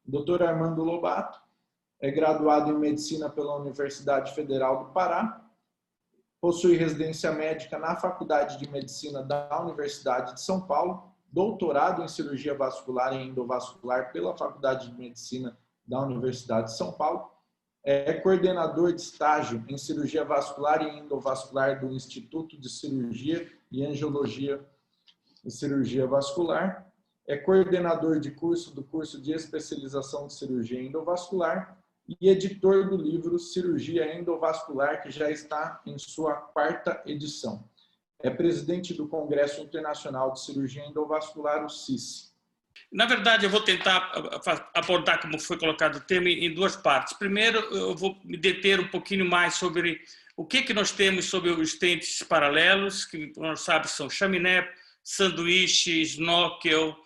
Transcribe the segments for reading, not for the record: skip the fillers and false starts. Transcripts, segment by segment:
Dr. Armando Lobato é graduado em Medicina pela Universidade Federal do Pará, possui residência médica na Faculdade de Medicina da Universidade de São Paulo, doutorado em Cirurgia Vascular e Endovascular pela Faculdade de Medicina da Universidade de São Paulo, é coordenador de estágio em Cirurgia Vascular e Endovascular do Instituto de Cirurgia e Angiologia e Cirurgia Vascular, é coordenador de curso do curso de especialização de Cirurgia Endovascular e editor do livro Cirurgia Endovascular, que já está em sua 4ª edição. É presidente do Congresso Internacional de Cirurgia Endovascular, o CICE. Na verdade, eu vou tentar abordar, como foi colocado o tema, em 2 partes. Primeiro, eu vou me deter um pouquinho mais sobre o que nós temos sobre os estentes paralelos, que, como nós sabemos, são chaminé, sanduíche, snorkel,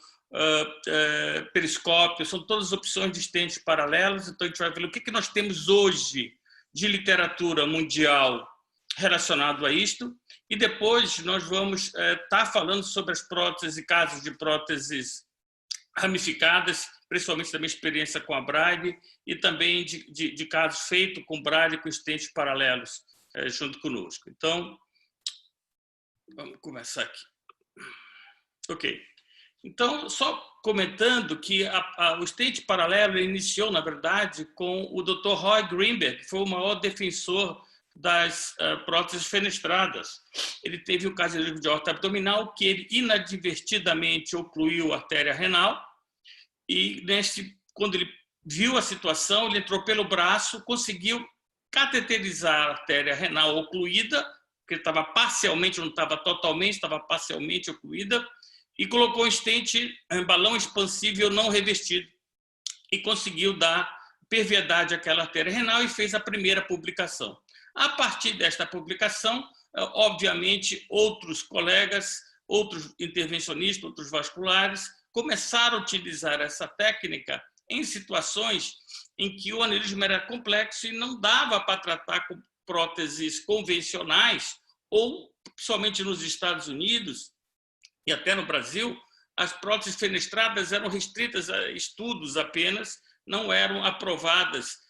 periscópio, são todas opções de estentes paralelos. Então, a gente vai ver o que nós temos hoje de literatura mundial relacionado a isto, e depois nós vamos estar falando sobre as próteses e casos de próteses ramificadas, principalmente da minha experiência com a Braille, e também de casos feitos com Braille com estentes paralelos junto conosco. Então, vamos começar aqui. Ok. Então, só comentando que o estente paralelo iniciou, na verdade, com o Dr. Roy Greenberg, que foi o maior defensor das próteses fenestradas. Ele teve o caso de aorta abdominal, que ele inadvertidamente ocluiu a artéria renal, e quando ele viu a situação, ele entrou pelo braço, conseguiu cateterizar a artéria renal ocluída, porque estava parcialmente, não estava totalmente, estava parcialmente ocluída, e colocou um estente, um balão expansível não revestido, e conseguiu dar perviedade àquela artéria renal e fez a primeira publicação. A partir desta publicação, obviamente, outros colegas, outros intervencionistas, outros vasculares, começaram a utilizar essa técnica em situações em que o aneurisma era complexo e não dava para tratar com próteses convencionais, ou, principalmente nos Estados Unidos e até no Brasil, as próteses fenestradas eram restritas a estudos apenas, não eram aprovadas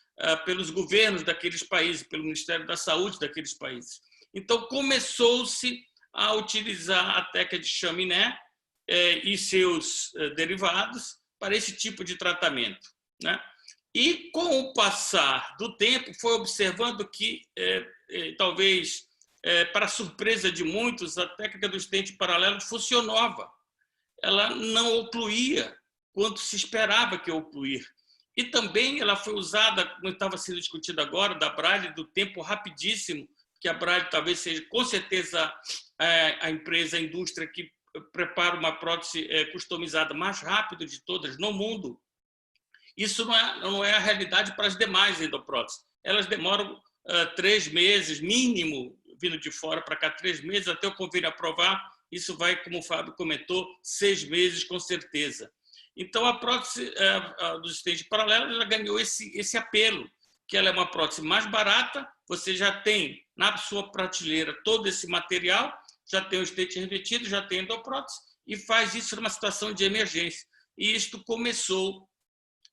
pelos governos daqueles países, pelo Ministério da Saúde daqueles países. Então, começou-se a utilizar a técnica de chaminé e seus derivados para esse tipo de tratamento, né? E, com o passar do tempo, foi observando que, talvez, para surpresa de muitos, a técnica do estente paralelo funcionava. Ela não ocluía quanto se esperava que ocluir. E também ela foi usada, como estava sendo discutido agora, da Braille, do tempo rapidíssimo, que a Braille talvez seja, com certeza, a empresa, a indústria que prepara uma prótese customizada mais rápido de todas no mundo. Isso não é a realidade para as demais endopróteses. Elas demoram 3 meses, mínimo, vindo de fora para cá, 3 meses, até o convênio aprovar. Isso vai, como o Fábio comentou, 6 meses, com certeza. Então, a prótese dos estentes paralelos ela ganhou esse apelo, que ela é uma prótese mais barata, você já tem na sua prateleira todo esse material, já tem o estente revestido, já tem endoprótese, e faz isso numa situação de emergência. E isto começou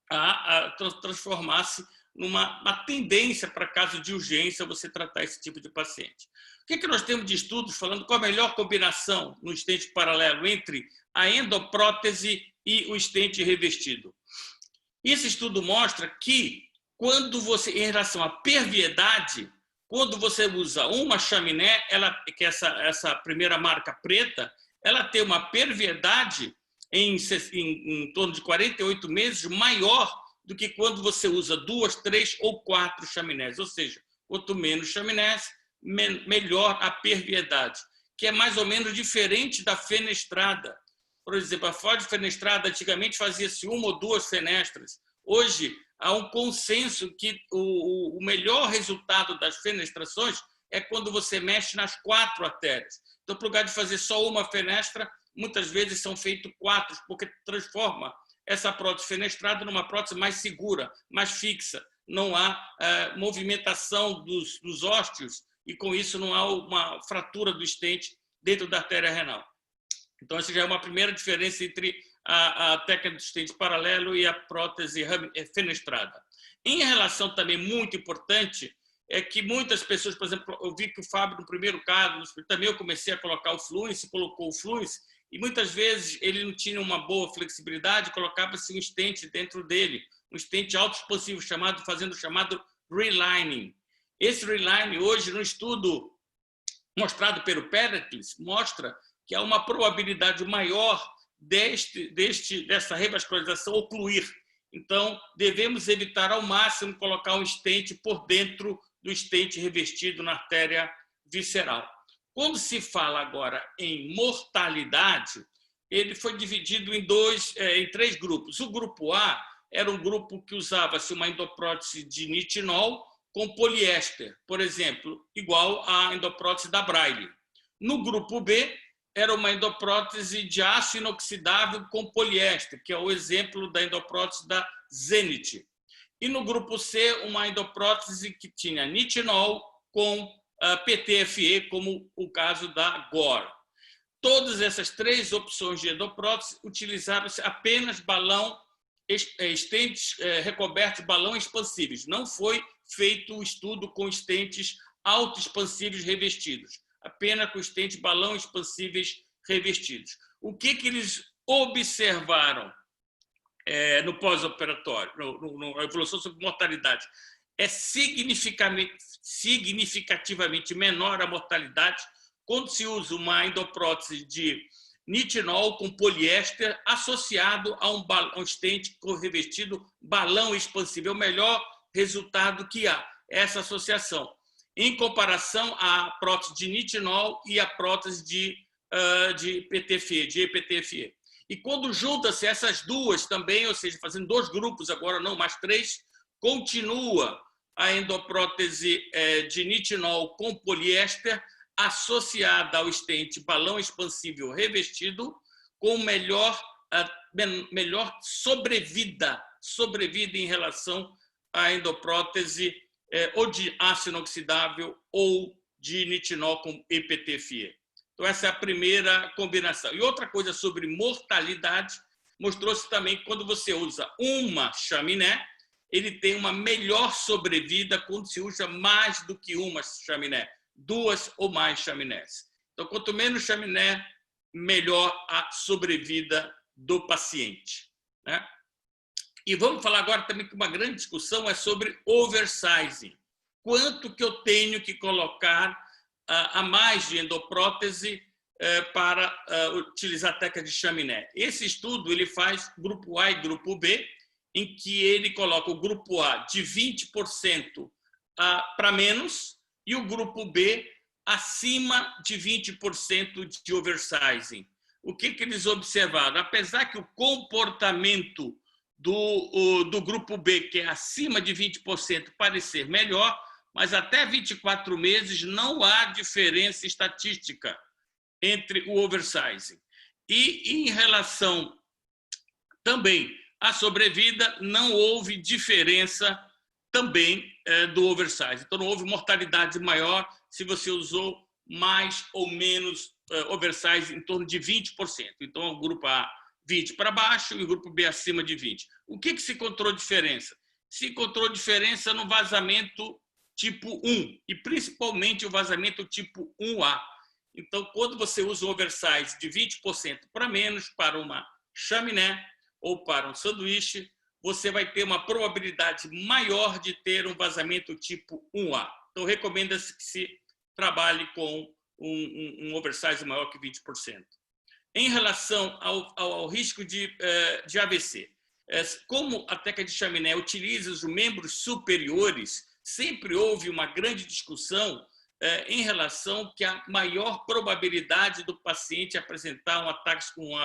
a transformar-se numa tendência para caso de urgência você tratar esse tipo de paciente. O que nós temos de estudos falando qual a melhor combinação no estente paralelo entre a endoprótese e o estente revestido? Esse estudo mostra que, quando você, em relação à perviedade, quando você usa uma chaminé, que é essa primeira marca preta, ela tem uma perviedade em torno de 48 meses maior do que quando você usa 2, 3 ou 4 chaminés. Ou seja, quanto menos chaminés, melhor a perviedade, que é mais ou menos diferente da fenestrada. Por exemplo, a Ford fenestrada antigamente fazia-se 1 ou 2 fenestras. Hoje, há um consenso que o melhor resultado das fenestrações é quando você mexe nas 4 artérias. Então, para o lugar de fazer só uma fenestra, muitas vezes são feitos 4, porque transforma essa prótese fenestrada numa prótese mais segura, mais fixa. Não há movimentação dos ósteos e, com isso, não há uma fratura do estente dentro da artéria renal. Então, essa já é uma primeira diferença entre a técnica de estente paralelo e a prótese fenestrada. Em relação também muito importante, é que muitas pessoas, por exemplo, eu vi que o Fábio, no primeiro caso, também eu comecei a colocar o Fluence, colocou o Fluence, e muitas vezes ele não tinha uma boa flexibilidade, colocava-se um estente dentro dele, um estente autoexpansivo, fazendo o chamado relining. Esse relining, hoje, no estudo mostrado pelo Pericles, mostra que há uma probabilidade maior dessa revascularização ocluir. Então, devemos evitar ao máximo colocar um estente por dentro do estente revestido na artéria visceral. Quando se fala agora em mortalidade, ele foi dividido em 3 grupos. O grupo A era um grupo que usava-se uma endoprótese de nitinol com poliéster, por exemplo, igual à endoprótese da Braille. No grupo B, era uma endoprótese de aço inoxidável com poliéster, que é o exemplo da endoprótese da Zenith. E no grupo C, uma endoprótese que tinha nitinol com PTFE, como o caso da Gore. Todas essas 3 opções de endoprótese utilizaram-se apenas estentes recobertos de balão expansíveis. Não foi feito o estudo com estentes autoexpansíveis revestidos, apenas com estentes balão expansíveis revestidos. O que eles observaram no pós-operatório, na evolução sobre mortalidade? É significativamente menor a mortalidade quando se usa uma endoprótese de nitinol com poliéster associado a um estente revestido balão expansível. É o melhor resultado que há, essa associação, em comparação à prótese de nitinol e à prótese de PTFE, de EPTFE. E quando junta-se essas duas também, ou seja, fazendo 2 grupos agora, não mais 3, continua a endoprótese de nitinol com poliéster associada ao estente balão expansível revestido com melhor sobrevida em relação à endoprótese ou de aço inoxidável ou de nitinol com EPTFE. Então, essa é a primeira combinação. E outra coisa sobre mortalidade, mostrou-se também que quando você usa uma chaminé, ele tem uma melhor sobrevida quando se usa mais do que uma chaminé, 2 ou mais chaminés. Então, quanto menos chaminé, melhor a sobrevida do paciente, né? E vamos falar agora também que uma grande discussão é sobre oversizing. Quanto que eu tenho que colocar a mais de endoprótese para utilizar a técnica de chaminé? Esse estudo ele faz grupo A e grupo B, em que ele coloca o grupo A de 20% para menos e o grupo B acima de 20% de oversizing. O que eles observaram? Apesar que o comportamento do grupo B, que é acima de 20%, parecer melhor, mas até 24 meses não há diferença estatística entre o oversizing. E em relação também à sobrevida, não houve diferença também do oversize. Então, não houve mortalidade maior se você usou mais ou menos oversize em torno de 20%. Então, o grupo A, 20 para baixo e o grupo B acima de 20. O que se encontrou diferença? Se encontrou diferença no vazamento tipo 1 e principalmente o vazamento tipo 1A. Então, quando você usa o oversize de 20% para menos para uma chaminé ou para um sanduíche, você vai ter uma probabilidade maior de ter um vazamento tipo 1A. Então, recomenda-se que se trabalhe com um oversize maior que 20%. Em relação ao risco de AVC, como a técnica de chaminé utiliza os membros superiores, sempre houve uma grande discussão em relação que a maior probabilidade do paciente apresentar um ataque com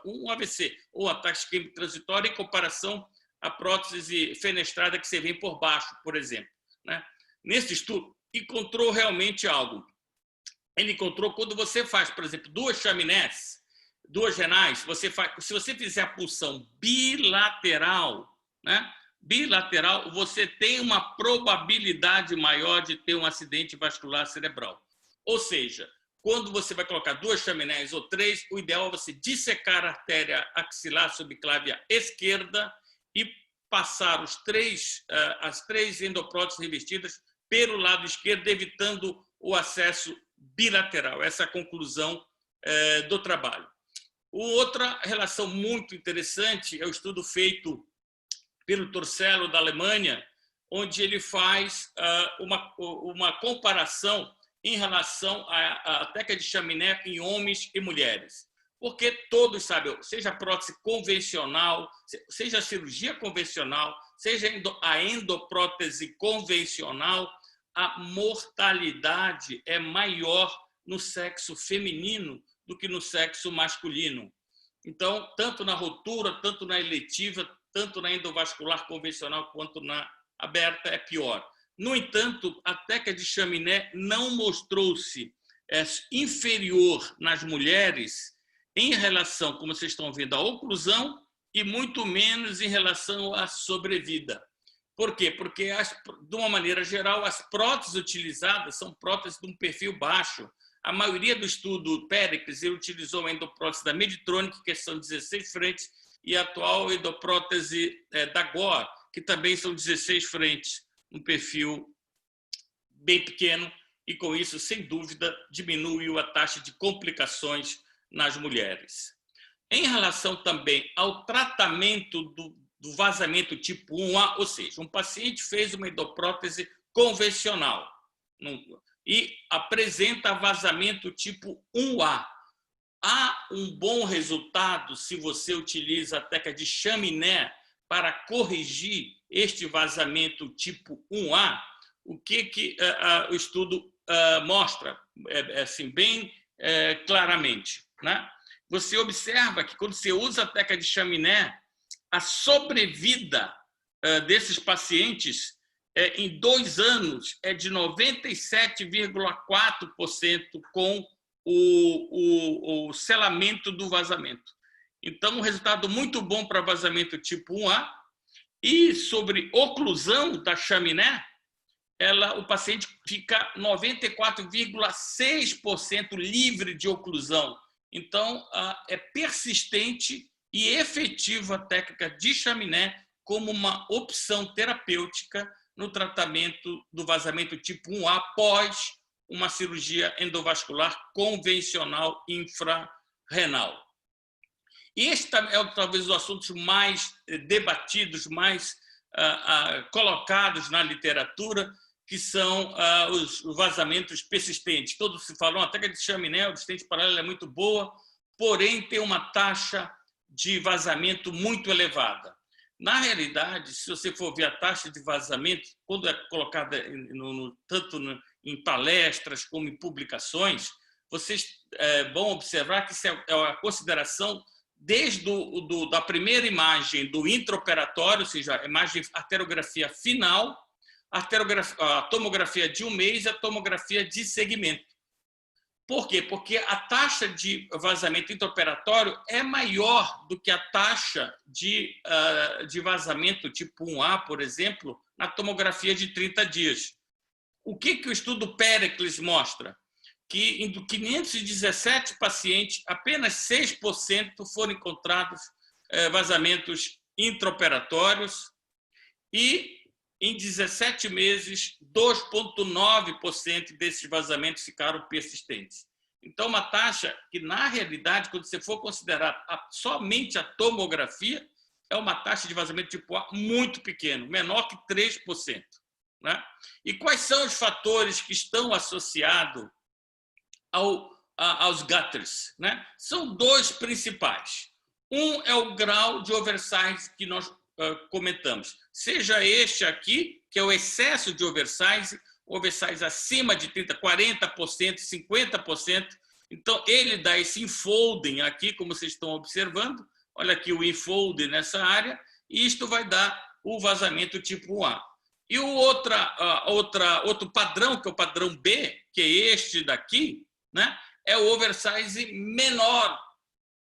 um AVC ou ataque isquêmico transitório em comparação à prótese fenestrada que você vê por baixo, por exemplo, né? Nesse estudo, encontrou realmente algo. Ele encontrou quando você faz, por exemplo, 2 chaminés, 2 renais, se você fizer a punção bilateral, né? Bilateral, você tem uma probabilidade maior de ter um acidente vascular cerebral. Ou seja, quando você vai colocar 2 chaminés ou 3, o ideal é você dissecar a artéria axilar subclávia esquerda e passar as 3 endopróteses revestidas pelo lado esquerdo, evitando o acesso bilateral. Essa é a conclusão do trabalho. Outra relação muito interessante é o estudo feito pelo Torcello, da Alemanha, onde ele faz uma comparação em relação à técnica de chaminé em homens e mulheres. Porque todos sabem, seja a prótese convencional, seja a cirurgia convencional, seja a endoprótese convencional, a mortalidade é maior no sexo feminino do que no sexo masculino. Então, tanto na rotura, tanto na eletiva, tanto na endovascular convencional quanto na aberta é pior. No entanto, a técnica de chaminé não mostrou-se inferior nas mulheres em relação, como vocês estão vendo, à oclusão e muito menos em relação à sobrevida. Por quê? Porque, de uma maneira geral, as próteses utilizadas são próteses de um perfil baixo. A maioria do estudo Péricles utilizou a endoprótese da Medtronic, que são 16 frentes, e a atual endoprótese da Gore, que também são 16 frentes, um perfil bem pequeno, e com isso, sem dúvida, diminui a taxa de complicações nas mulheres. Em relação também ao tratamento do vazamento tipo 1A, ou seja, um paciente fez uma endoprótese convencional e apresenta vazamento tipo 1A. Há um bom resultado se você utiliza a técnica de chaminé para corrigir este vazamento tipo 1A. O que o estudo mostra assim, bem claramente, né? Você observa que quando você usa a técnica de chaminé, a sobrevida desses pacientes em 2 anos é de 97,4% com o selamento do vazamento. Então, um resultado muito bom para vazamento tipo 1A. E sobre oclusão da chaminé, o paciente fica 94,6% livre de oclusão. Então, é persistente e efetiva a técnica de chaminé como uma opção terapêutica no tratamento do vazamento tipo 1A após uma cirurgia endovascular convencional infrarrenal. E este é talvez os assuntos mais debatidos, mais colocados na literatura, que são os vazamentos persistentes. Todos se falam, a técnica de chaminé, o distente paralelo é muito boa, porém tem uma taxa de vazamento muito elevada. Na realidade, se você for ver a taxa de vazamento, quando é colocada tanto em palestras como em publicações, vocês vão observar que isso é a consideração desde da primeira imagem do intraoperatório, ou seja, a imagem arteriografia final, a tomografia de 1 mês e a tomografia de segmento. Por quê? Porque a taxa de vazamento intraoperatório é maior do que a taxa de vazamento tipo 1A, por exemplo, na tomografia de 30 dias. O que o estudo Péricles mostra? Que em 517 pacientes, apenas 6% foram encontrados vazamentos intraoperatórios e, em 17 meses, 2,9% desses vazamentos ficaram persistentes. Então, uma taxa que, na realidade, quando você for considerar somente a tomografia, é uma taxa de vazamento tipo A muito pequeno, menor que 3%. Né? E quais são os fatores que estão associados aos gutters? Né? São 2 principais. Um é o grau de oversize que nós comentamos. Seja este aqui, que é o excesso de oversize acima de 30%, 40%, 50%. Então, ele dá esse infolding aqui, como vocês estão observando. Olha aqui o infolding nessa área. E isto vai dar o vazamento tipo 1A. E o outro padrão, que é o padrão B, que é este daqui, né, é o oversize menor.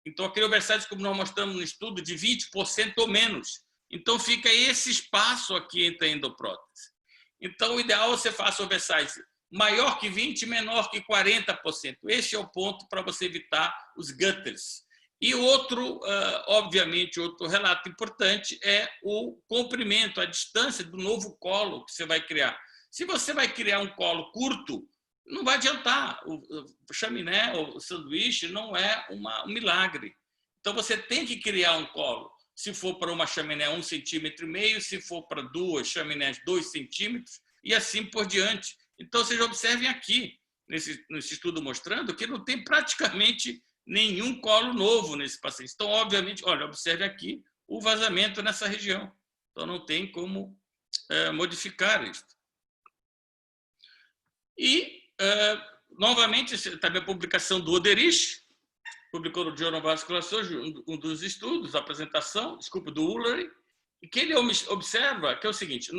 Então, aquele oversize, como nós mostramos no estudo, de 20% ou menos. Então, fica esse espaço aqui entre a endoprótese. Então, o ideal é que você faça oversize maior que 20%, menor que 40%. Este é o ponto para você evitar os gutters. E outro, obviamente, outro relato importante é o comprimento, a distância do novo colo que você vai criar. Se você vai criar um colo curto, não vai adiantar. O chaminé, o sanduíche, não é um milagre. Então, você tem que criar um colo. Se for para uma chaminé 1,5 cm, se for para duas chaminés 2 centímetros, e assim por diante. Então, vocês observem aqui, nesse estudo mostrando, que não tem praticamente nenhum colo novo nesse paciente. Então, obviamente, olha, observe aqui o vazamento nessa região. Então, não tem como modificar isso. E, novamente, também a publicação do Oderich, publicou no Journal of Vascular Surgery, um dos estudos, a apresentação, desculpa, do Ullery, e que ele observa que é o seguinte,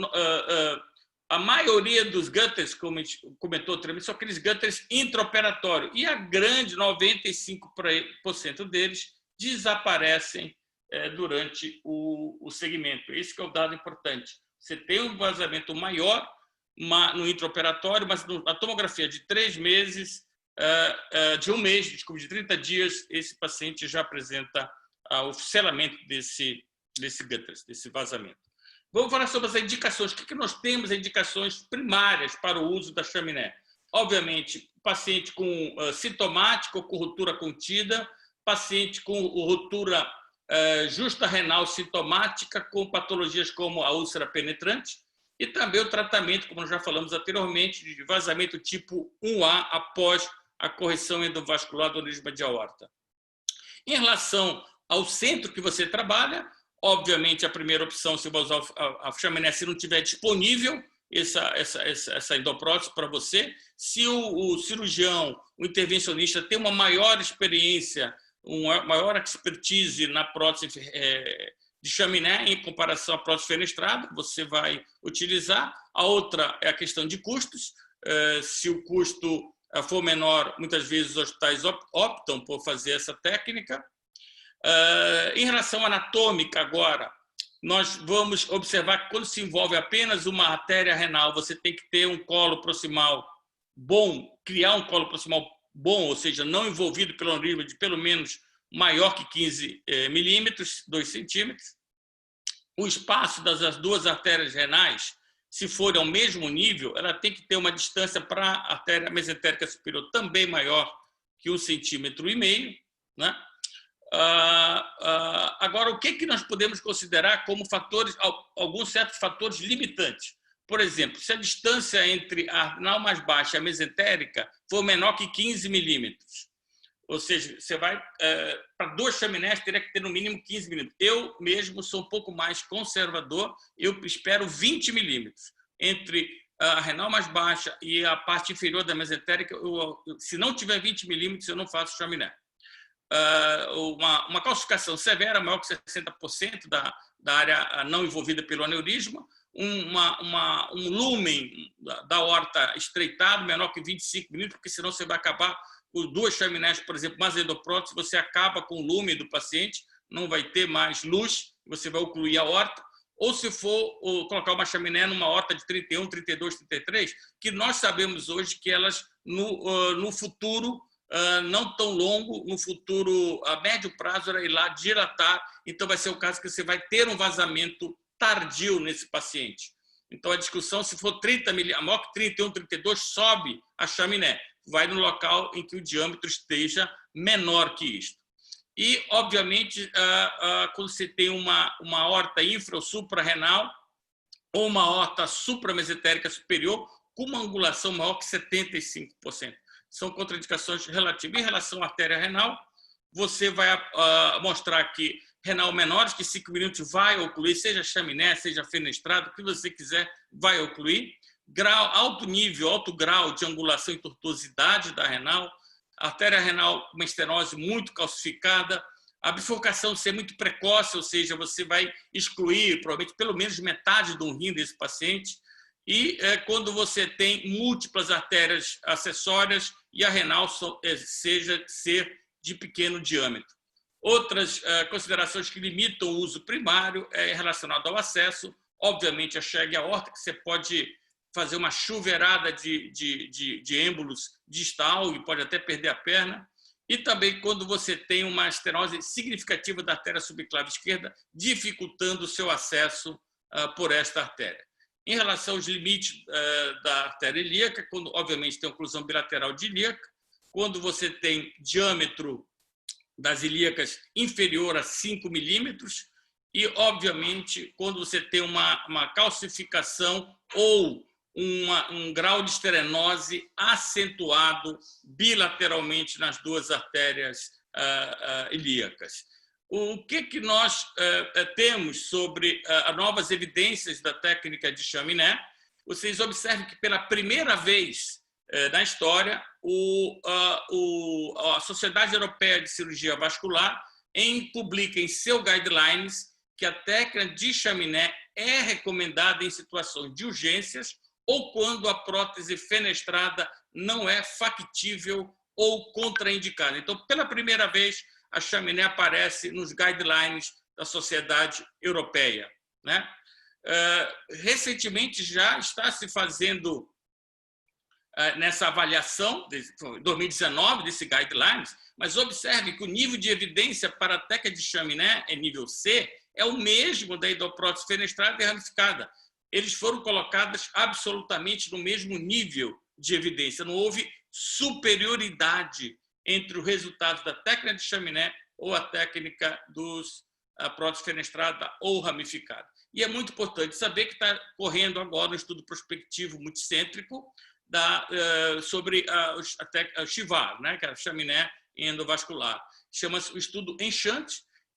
a maioria dos gutters, como a gente comentou anteriormente, são aqueles gutters intraoperatórios, e a grande 95% deles desaparecem durante o segmento. Esse que é o dado importante. Você tem um vazamento maior no intraoperatório, mas na tomografia de 3 meses, de 1 mês, desculpa, de 30 dias, esse paciente já apresenta o selamento desse gutters, desse vazamento. Vamos falar sobre as indicações. O que nós temos? Indicações primárias para o uso da chaminé. Obviamente, paciente com sintomática ou com ruptura contida, paciente com ruptura justa renal sintomática, com patologias como a úlcera penetrante, e também o tratamento, como nós já falamos anteriormente, de vazamento tipo 1A após a correção endovascular do aneurisma de aorta. Em relação ao centro que você trabalha, obviamente, a primeira opção, se você usar a chaminé, se não tiver disponível essa endoprótese para você, se o cirurgião, o intervencionista tem uma maior experiência, uma maior expertise na prótese de chaminé em comparação à prótese fenestrada, você vai utilizar. A outra é a questão de custos. Se o custo for menor, muitas vezes os hospitais optam por fazer essa técnica. Em relação anatômica, agora, nós vamos observar que quando se envolve apenas uma artéria renal, você tem que ter um colo proximal bom, criar um colo proximal bom, ou seja, não envolvido pelo aneurisma de pelo menos maior que 15 milímetros, 2 centímetros. O espaço das duas artérias renais, se for ao mesmo nível, ela tem que ter uma distância para a artéria mesentérica superior também maior que 1,5 centímetro, né? Agora, o que nós podemos considerar como fatores, alguns certos fatores limitantes? Por exemplo, se a distância entre a renal mais baixa e a mesentérica for menor que 15 milímetros, ou seja, você vai para 2 chaminés, teria que ter no mínimo 15 milímetros. Eu mesmo sou um pouco mais conservador, eu espero 20 milímetros. Entre a renal mais baixa e a parte inferior da mesentérica, se não tiver 20 milímetros, eu não faço chaminé. Uma calcificação severa, maior que 60% da área não envolvida pelo aneurisma, um lumen da aorta estreitado, menor que 25 milímetros, porque senão você vai acabar com 2 chaminés, por exemplo, mais endoprótese, você acaba com o lumen do paciente, não vai ter mais luz, você vai ocluir a aorta. Ou se for colocar uma chaminé numa aorta de 31, 32, 33, que nós sabemos hoje que elas, no futuro, não tão longo, no futuro a médio prazo, era ir lá dilatar, então vai ser o caso que você vai ter um vazamento tardio nesse paciente. Então a discussão, se for 30 milímetros, maior que 31, 32, sobe a chaminé, vai no local em que o diâmetro esteja menor que isto. E, obviamente, quando você tem uma aorta infra ou suprarrenal ou uma aorta supramesentérica superior com uma angulação maior que 75%. São contraindicações relativas. Em relação à artéria renal, você vai mostrar que renal menores que 5 milímetros vai ocluir, seja chaminé, seja fenestrado, o que você quiser, vai ocluir. Alto nível, alto grau de angulação e tortuosidade da renal, artéria renal com uma estenose muito calcificada, a bifurcação ser muito precoce, ou seja, você vai excluir provavelmente pelo menos metade do rim desse paciente, e quando você tem múltiplas artérias acessórias e a renal ser de pequeno diâmetro. Outras considerações que limitam o uso primário é relacionado ao acesso, obviamente a chega aórtica, que você pode fazer uma chuveirada de êmbolos distal e pode até perder a perna. E também quando você tem uma estenose significativa da artéria subclave esquerda, dificultando o seu acesso por esta artéria. Em relação aos limites da artéria ilíaca, quando, obviamente, tem oclusão bilateral de ilíaca, quando você tem diâmetro das ilíacas inferior a 5 milímetros e, obviamente, quando você tem uma calcificação ou um grau de estenose acentuado bilateralmente nas duas artérias ilíacas. O que nós temos sobre as novas evidências da técnica de Chaminé? Vocês observem que, pela primeira vez na história, a Sociedade Europeia de Cirurgia Vascular publica em seu guidelines que a técnica de Chaminé é recomendada em situações de urgências ou quando a prótese fenestrada não é factível ou contraindicada. Então, pela primeira vez, a Chaminé aparece nos guidelines da Sociedade Europeia, né? Recentemente já está se fazendo nessa avaliação, em 2019, desse guidelines, mas observe que o nível de evidência para a técnica de Chaminé, nível C, é o mesmo da endoprótese fenestrada e ramificada. Eles foram colocados absolutamente no mesmo nível de evidência. Não houve superioridade entre os resultados da técnica de Chaminé ou a técnica da prótese fenestrada ou ramificada. E é muito importante saber que está correndo agora um estudo prospectivo multicêntrico sobre a Chivar, né, que é a Chaminé endovascular. Chama-se o estudo Enchant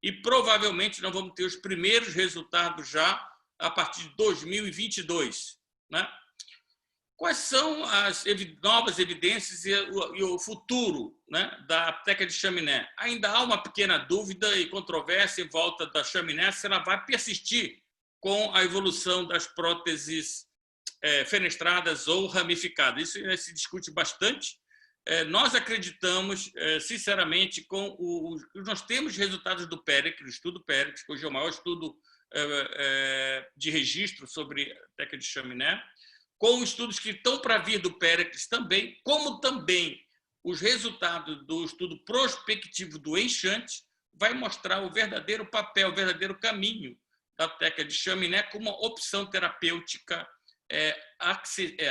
e provavelmente nós vamos ter os primeiros resultados já a partir de 2022. Né? Quais são as novas evidências e o futuro, né, da técnica de Chaminé? Ainda há uma pequena dúvida e controvérsia em volta da Chaminé, se ela vai persistir com a evolução das próteses fenestradas ou ramificadas. Isso se discute bastante. Nós acreditamos, sinceramente, nós temos resultados do PERIC, do estudo PERIC, que hoje é o maior estudo de registro sobre a técnica de Chaminé, com estudos que estão para vir do Péricles também, como também os resultados do estudo prospectivo do Enchant vai mostrar o verdadeiro papel, o verdadeiro caminho da técnica de Chaminé como uma opção terapêutica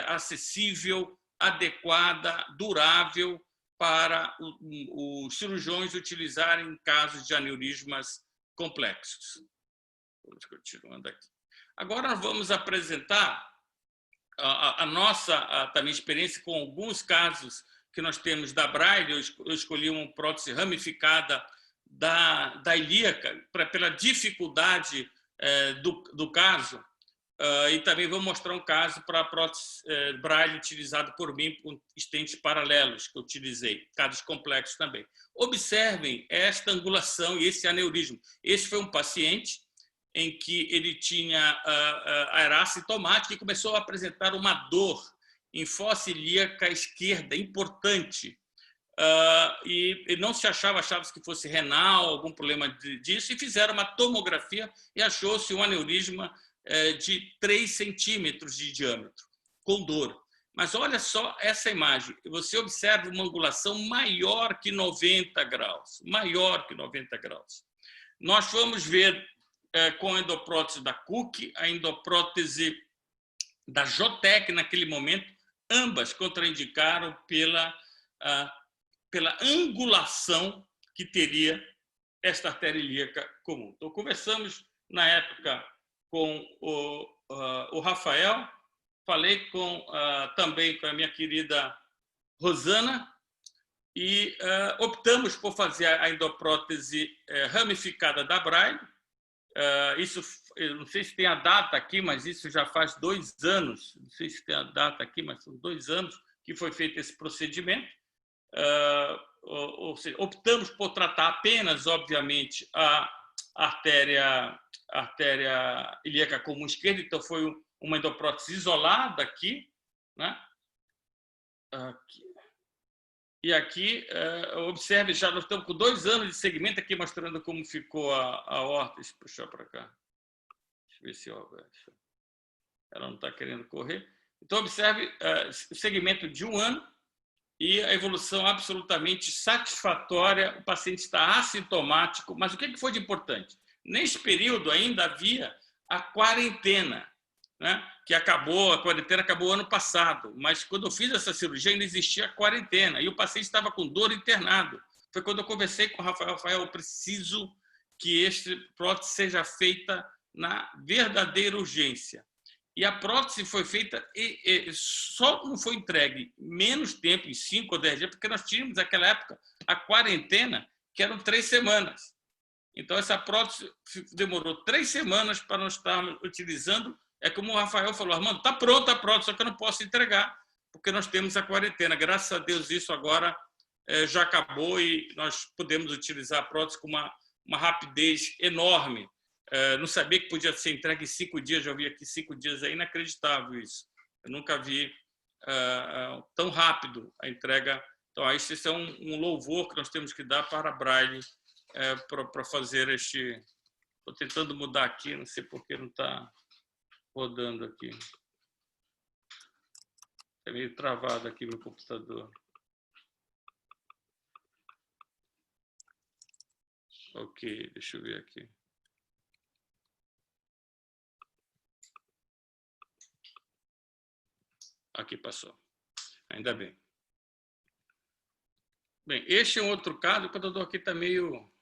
acessível, adequada, durável para os cirurgiões utilizarem em casos de aneurismas complexos. Vamos continuando aqui. Agora nós vamos apresentar a nossa também experiência com alguns casos que nós temos da Braille. Eu escolhi uma prótese ramificada da ilíaca pela dificuldade do caso, e também vou mostrar um caso para a prótese Braille utilizado por mim com estentes paralelos que eu utilizei, casos complexos também. Observem esta angulação e esse aneurisma. Esse foi um paciente em que ele tinha a herácia sintomática e começou a apresentar uma dor em fossa ilíaca esquerda importante. E não se achava-se que fosse renal, algum problema disso, e fizeram uma tomografia e achou-se um aneurisma de 3 centímetros de diâmetro, com dor. Mas olha só essa imagem. Você observa uma angulação maior que 90 graus. Maior que 90 graus. Nós vamos ver com a endoprótese da Cook, a endoprótese da Jotec naquele momento, ambas contraindicaram pela angulação que teria esta artéria ilíaca comum. Então, conversamos na época com o Rafael, falei também com a minha querida Rosana e optamos por fazer a endoprótese ramificada da Braille. Isso, eu não sei se tem a data aqui, mas isso já faz 2 anos, não sei se tem a data aqui, mas são 2 anos que foi feito esse procedimento. Ou seja, optamos por tratar apenas, obviamente, a artéria ilíaca comum esquerda, então foi uma endoprótese isolada aqui, né? Aqui. E aqui, observe, já nós estamos com 2 anos de segmento aqui, mostrando como ficou a aorta. Deixa eu puxar para cá. Deixa eu ver se ela não está querendo correr. Então, observe o segmento de 1 ano e a evolução absolutamente satisfatória. O paciente está assintomático, mas o que foi de importante? Nesse período ainda havia a quarentena, né? Que acabou, a quarentena acabou ano passado, mas quando eu fiz essa cirurgia ainda existia a quarentena e o paciente estava com dor internado. Foi quando eu conversei com o Rafael, eu preciso que este prótese seja feita na verdadeira urgência. E a prótese foi feita e só não foi entregue menos tempo, em 5 ou 10 dias, porque nós tínhamos naquela época a quarentena, que eram 3 semanas. Então, essa prótese demorou 3 semanas para nós estarmos utilizando. É como o Rafael falou, Armando, está pronta a prótese, só que eu não posso entregar, porque nós temos a quarentena. Graças a Deus, isso agora já acabou e nós podemos utilizar a prótese com uma rapidez enorme. Não sabia que podia ser entregue em 5 dias, já vi aqui 5 dias, é inacreditável isso. Eu nunca vi tão rápido a entrega. Então, esse é um louvor que nós temos que dar para a Braille, para fazer este... Estou tentando mudar aqui, não sei por que não está rodando aqui. É meio travado aqui meu computador. Ok, deixa eu ver aqui. Aqui passou. Ainda bem. Bem, este é um outro caso. O computador aqui está meio...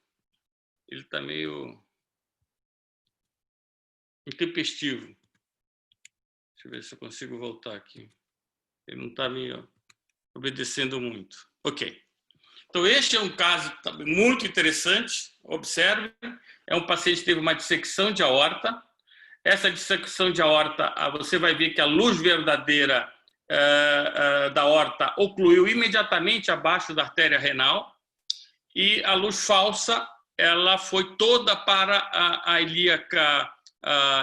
Ele está meio intempestivo. Deixa eu ver se eu consigo voltar aqui. Ele não está me obedecendo muito. Ok. Então, este é um caso muito interessante. Observe. É um paciente que teve uma dissecção de aorta. Essa dissecção de aorta, você vai ver que a luz verdadeira da aorta ocluiu imediatamente abaixo da artéria renal e a luz falsa ela foi toda para a ilíaca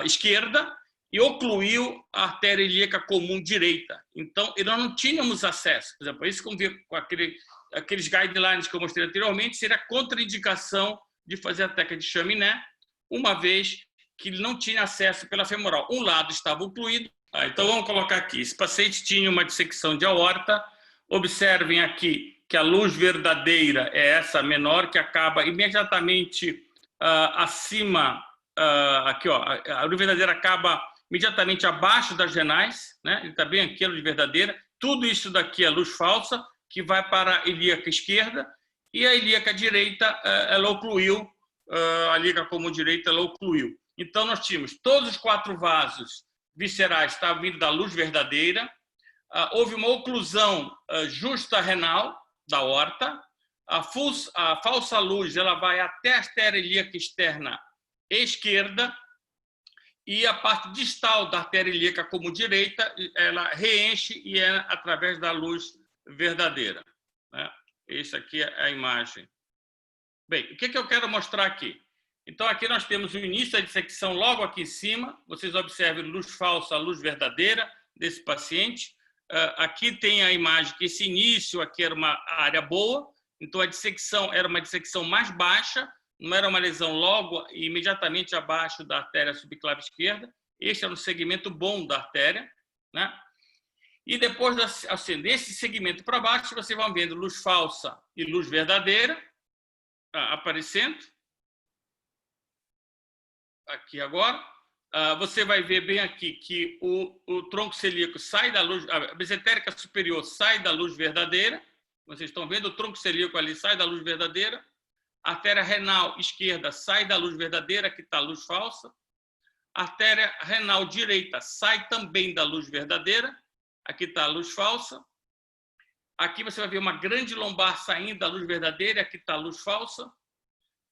esquerda e ocluiu a artéria ilíaca comum direita. Então, nós não tínhamos acesso. Por exemplo, isso como com aqueles guidelines que eu mostrei anteriormente, seria contraindicação de fazer a técnica de chaminé, uma vez que ele não tinha acesso pela femoral. Um lado estava ocluído. Então, vamos colocar aqui. Esse paciente tinha uma dissecção de aorta. Observem aqui que a luz verdadeira é essa menor, que acaba imediatamente acima... aqui, ó, a luz verdadeira acaba imediatamente abaixo das renais, né? Ele está bem aqui, a luz verdadeira. Tudo isso daqui é luz falsa, que vai para a ilíaca esquerda, e a ilíaca direita, ela ocluiu, a ilíaca comum direita, ela ocluiu. Então, nós tínhamos todos os 4 vasos viscerais estavam vindo da luz verdadeira, houve uma oclusão justa renal da aorta, a falsa luz ela vai até a artéria ilíaca externa esquerda e a parte distal da artéria ilíaca comum direita, ela reenche e é através da luz verdadeira, né? Essa aqui é a imagem. Bem, o que eu quero mostrar aqui? Então, aqui nós temos o início da dissecção logo aqui em cima. Vocês observem luz falsa, luz verdadeira desse paciente. Aqui tem a imagem que esse início aqui era uma área boa. Então, a dissecção era uma dissecção mais baixa, não era uma lesão logo e imediatamente abaixo da artéria subclave esquerda. Este era um segmento bom da artéria, né? E depois, assim, desse segmento para baixo, vocês vão vendo luz falsa e luz verdadeira aparecendo. Aqui agora, você vai ver bem aqui que o tronco celíaco sai da luz, a mesentérica superior sai da luz verdadeira. Vocês estão vendo o tronco celíaco ali sai da luz verdadeira. A artéria renal esquerda sai da luz verdadeira, aqui está a luz falsa. A artéria renal direita sai também da luz verdadeira, aqui está a luz falsa. Aqui você vai ver uma grande lombar saindo da luz verdadeira, aqui está a luz falsa.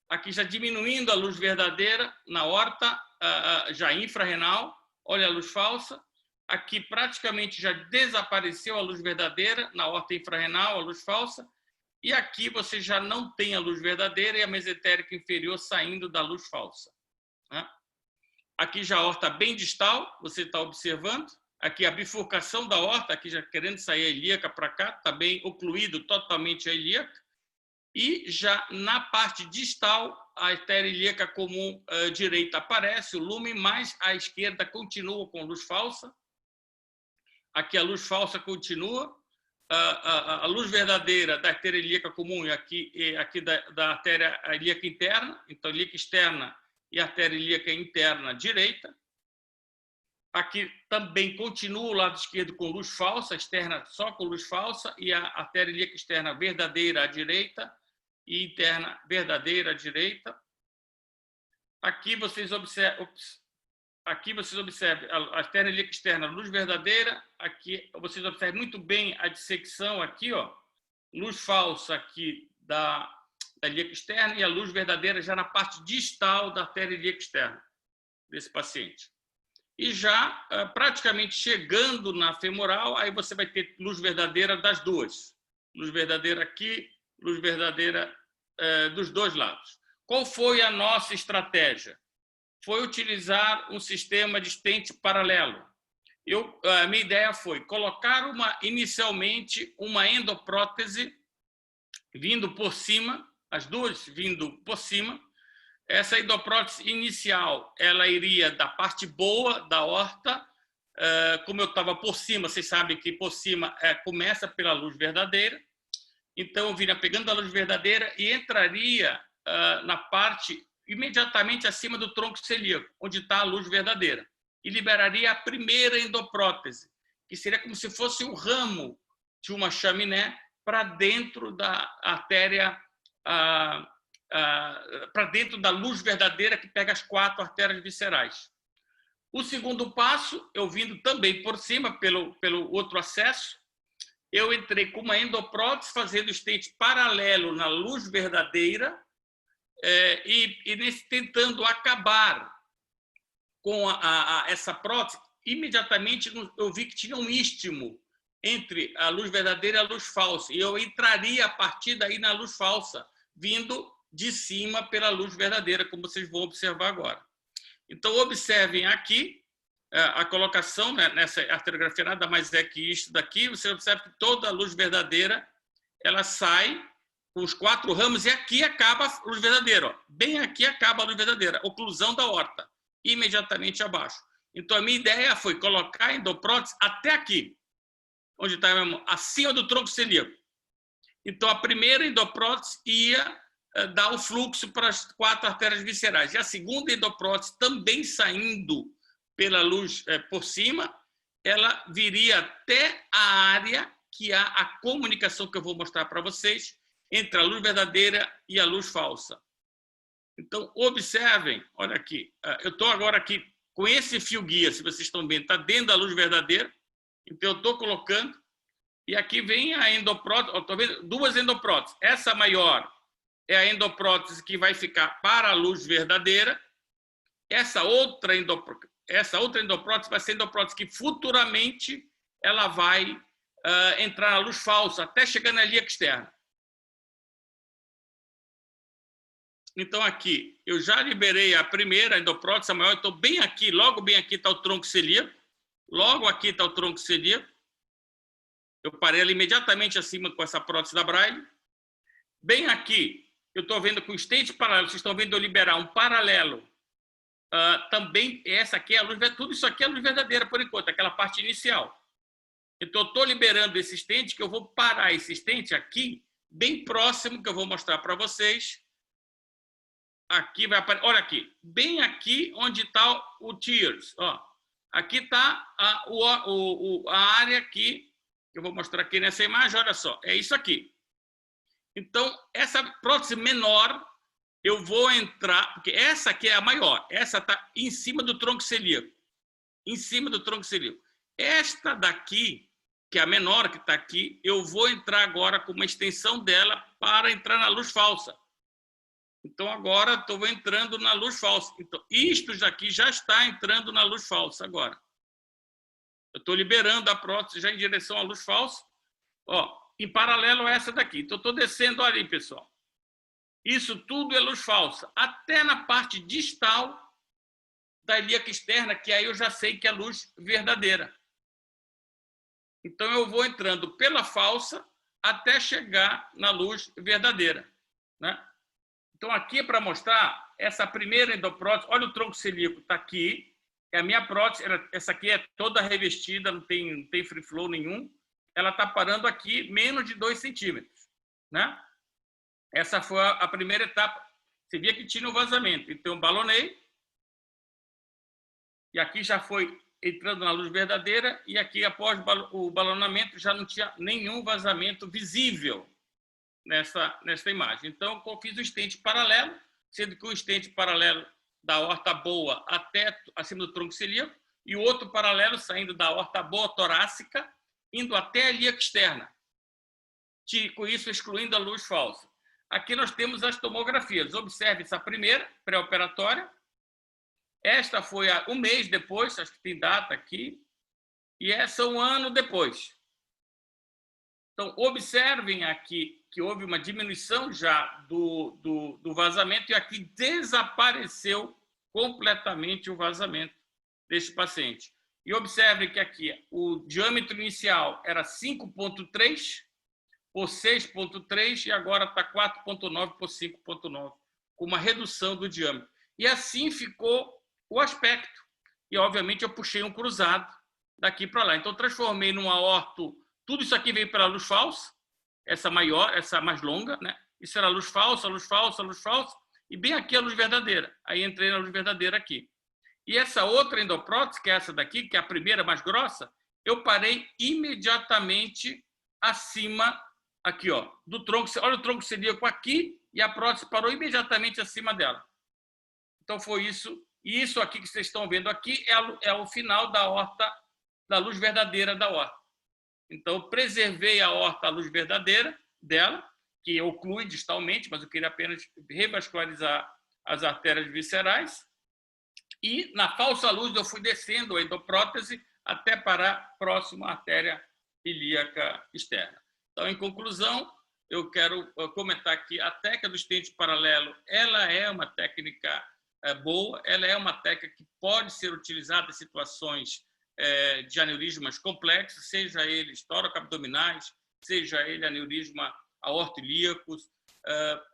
Aqui já diminuindo a luz verdadeira na aorta, já infrarrenal, olha a luz falsa. Aqui praticamente já desapareceu a luz verdadeira na aorta infrarrenal, a luz falsa. E aqui você já não tem a luz verdadeira e a mesentérica inferior saindo da luz falsa, né? Aqui já a aorta bem distal, você está observando. Aqui a bifurcação da aorta, aqui já querendo sair a ilíaca para cá, está bem ocluído totalmente a ilíaca. E já na parte distal, a artéria ilíaca comum direita aparece, o lumen, mas a esquerda continua com luz falsa. aqui a luz falsa continua, a luz verdadeira da artéria ilíaca comum e aqui da artéria ilíaca interna, então ilíaca externa e artéria ilíaca interna direita. Aqui também continua o lado esquerdo com luz falsa, externa só com luz falsa, e a artéria ilíaca externa verdadeira à direita e interna verdadeira à direita. Aqui vocês observam a artéria ilíaca externa, luz verdadeira. Aqui vocês observam muito bem a dissecção aqui, ó, luz falsa aqui da ilíaca externa e a luz verdadeira já na parte distal da artéria ilíaca externa desse paciente. E já praticamente chegando na femoral, aí você vai ter luz verdadeira das duas. Luz verdadeira aqui, luz verdadeira dos dois lados. Qual foi a nossa estratégia? Foi utilizar um sistema de stent paralelo. A minha ideia foi colocar inicialmente uma endoprótese vindo por cima, as duas vindo por cima. Essa endoprótese inicial, ela iria da parte boa da aorta, como eu estava por cima, vocês sabem que por cima começa pela luz verdadeira, então eu viria pegando a luz verdadeira e entraria na parte imediatamente acima do tronco celíaco, onde está a luz verdadeira, e liberaria a primeira endoprótese, que seria como se fosse o ramo de uma chaminé para dentro da artéria, para dentro da luz verdadeira que pega as 4 artérias viscerais. O segundo passo, eu vindo também por cima, pelo outro acesso, eu entrei com uma endoprótese fazendo stent paralelo na luz verdadeira tentando acabar com essa prótese. Imediatamente eu vi que tinha um istmo entre a luz verdadeira e a luz falsa, e eu entraria a partir daí na luz falsa, vindo de cima pela luz verdadeira, como vocês vão observar agora. Então, observem aqui a colocação, né, nessa arteriografia, nada mais é que isto daqui. Você observa que toda a luz verdadeira ela sai com os 4 ramos, e aqui acaba a luz verdadeira. Ó. Bem aqui acaba a luz verdadeira, oclusão da aorta, imediatamente abaixo. Então, a minha ideia foi colocar a endoprótese até aqui, onde está acima do tronco celíaco. Então, a primeira endoprótese ia dar o fluxo para as 4 artérias viscerais. E a segunda endoprótese, também saindo pela luz por cima, ela viria até a área que há a comunicação que eu vou mostrar para vocês entre a luz verdadeira e a luz falsa. Então, observem, olha aqui, eu estou agora aqui com esse fio guia, se vocês estão vendo, está dentro da luz verdadeira, então eu estou colocando, e aqui vem a endoprótese, estou vendo 2 endopróteses. Essa maior é a endoprótese que vai ficar para a luz verdadeira. Essa outra endoprótese vai ser a endoprótese que futuramente ela vai entrar na luz falsa, até chegar na ilíaca externa. Então, aqui, eu já liberei a primeira endoprótese, a maior, então bem aqui, logo bem aqui está o tronco celíaco, logo aqui está o tronco celíaco. Eu parei ela imediatamente acima com essa prótese da Braille. Bem aqui, eu estou vendo com stent paralelo, vocês estão vendo eu liberar um paralelo. Também, essa aqui é a luz verdadeira, tudo isso aqui é a luz verdadeira por enquanto, aquela parte inicial. Então, eu estou liberando esse stent, que eu vou parar esse stent aqui, bem próximo, que eu vou mostrar para vocês. Aqui vai aparecer, olha aqui, bem aqui onde está o tears. Ó. Aqui está a área aqui, que eu vou mostrar aqui nessa imagem, olha só, é isso aqui. Então, essa prótese menor, eu vou entrar, porque essa aqui é a maior, essa está em cima do tronco celíaco, em cima do tronco celíaco. Esta daqui, que é a menor que está aqui, eu vou entrar agora com uma extensão dela para entrar na luz falsa. Então, agora estou entrando na luz falsa. Então, isto daqui já está entrando na luz falsa agora. Eu estou liberando a prótese já em direção à luz falsa. Ó, em paralelo a essa daqui. Então, estou descendo ali, pessoal. Isso tudo é luz falsa. Até na parte distal da ilíaca externa, que aí eu já sei que é luz verdadeira. Então, eu vou entrando pela falsa até chegar na luz verdadeira, né? Então, aqui é para mostrar essa primeira endoprótese. Olha o tronco celíaco, está aqui. A minha prótese, essa aqui é toda revestida, não tem free flow nenhum. Ela está parando aqui menos de 2 centímetros, né? Essa foi a primeira etapa. Você via que tinha um vazamento. Então, eu balonei. E aqui já foi entrando na luz verdadeira. E aqui, após o balonamento, já não tinha nenhum vazamento visível nessa imagem. Então, eu fiz o estente paralelo, sendo que o estente paralelo da aorta boa até acima do tronco celíaco e o outro paralelo saindo da aorta boa torácica, indo até a ilíaca externa. Com isso, excluindo a luz falsa. Aqui nós temos as tomografias. Observe essa primeira, pré-operatória. Esta foi um mês depois, acho que tem data aqui. E essa um ano depois. Então, observem aqui que houve uma diminuição já do vazamento e aqui desapareceu completamente o vazamento deste paciente. E observem que aqui o diâmetro inicial era 5,3 por 6,3 e agora está 4,9 por 5,9, com uma redução do diâmetro. E assim ficou o aspecto. E, obviamente, eu puxei um cruzado daqui para lá. Então, transformei num aorto. Tudo isso aqui veio pela luz falsa, essa maior, essa mais longa, né? Isso era luz falsa, luz falsa, luz falsa, e bem aqui a luz verdadeira. Aí entrei na luz verdadeira aqui. E essa outra endoprótese, que é essa daqui, que é a primeira mais grossa, eu parei imediatamente acima, aqui, ó, do tronco. Olha o tronco celíaco aqui e a prótese parou imediatamente acima dela. Então foi isso. E isso aqui que vocês estão vendo aqui é o final da aorta, da luz verdadeira da aorta. Então, eu preservei a aorta, a luz verdadeira dela, que oclui distalmente, mas eu queria apenas revascularizar as artérias viscerais. E, na falsa luz, eu fui descendo a endoprótese até parar próximo à artéria ilíaca externa. Então, em conclusão, eu quero comentar que a técnica do estente paralelo, ela é uma técnica boa, ela é uma técnica que pode ser utilizada em situações de aneurismas complexos, seja eles tóraco-abdominais, seja ele aneurisma aorto-ilíacos,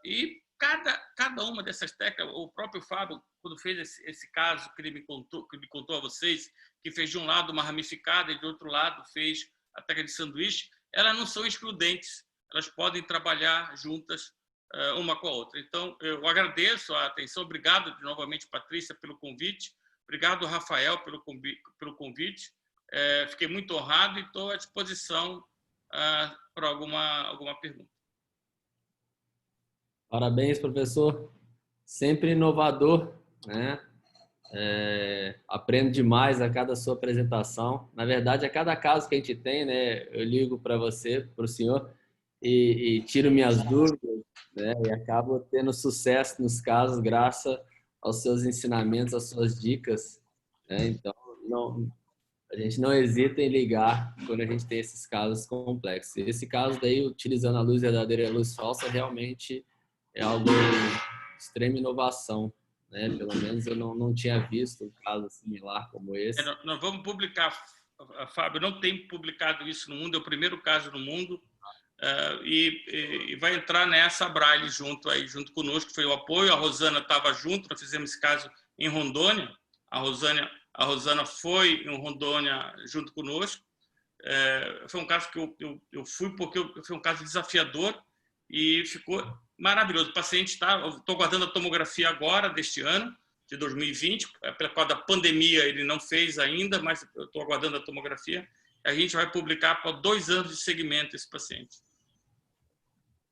e cada uma dessas técnicas, o próprio Fábio, quando fez esse caso que ele me contou a vocês, que fez de um lado uma ramificada e de outro lado fez a técnica de sanduíche, elas não são excludentes, elas podem trabalhar juntas uma com a outra. Então, eu agradeço a atenção, obrigado novamente, Patrícia, pelo convite, obrigado, Rafael, pelo convite. Fiquei muito honrado e estou à disposição para alguma pergunta. Parabéns, professor. Sempre inovador, né? Aprendo demais a cada sua apresentação. Na verdade, a cada caso que a gente tem, né? Eu ligo para você, para o senhor, e tiro minhas dúvidas, né? E acabo tendo sucesso nos casos graças aos seus ensinamentos, às suas dicas, né? Então, a gente não hesita em ligar quando a gente tem esses casos complexos. Esse caso daí, utilizando a luz verdadeira e a luz falsa, realmente é algo de extrema inovação, né? Pelo menos eu não tinha visto um caso similar como esse. Nós vamos publicar, Fábio, não tem publicado isso no mundo, é o primeiro caso no mundo, e vai entrar nessa Braille junto conosco, foi o apoio, a Rosana estava junto, nós fizemos esse caso em Rondônia, a Rosana foi em Rondônia junto conosco. Foi um caso que eu fui porque foi um caso desafiador e ficou maravilhoso. O paciente estou guardando a tomografia agora, deste ano, de 2020. Pela causa da pandemia, ele não fez ainda, mas eu estou aguardando a tomografia. A gente vai publicar para 2 anos de segmento esse paciente.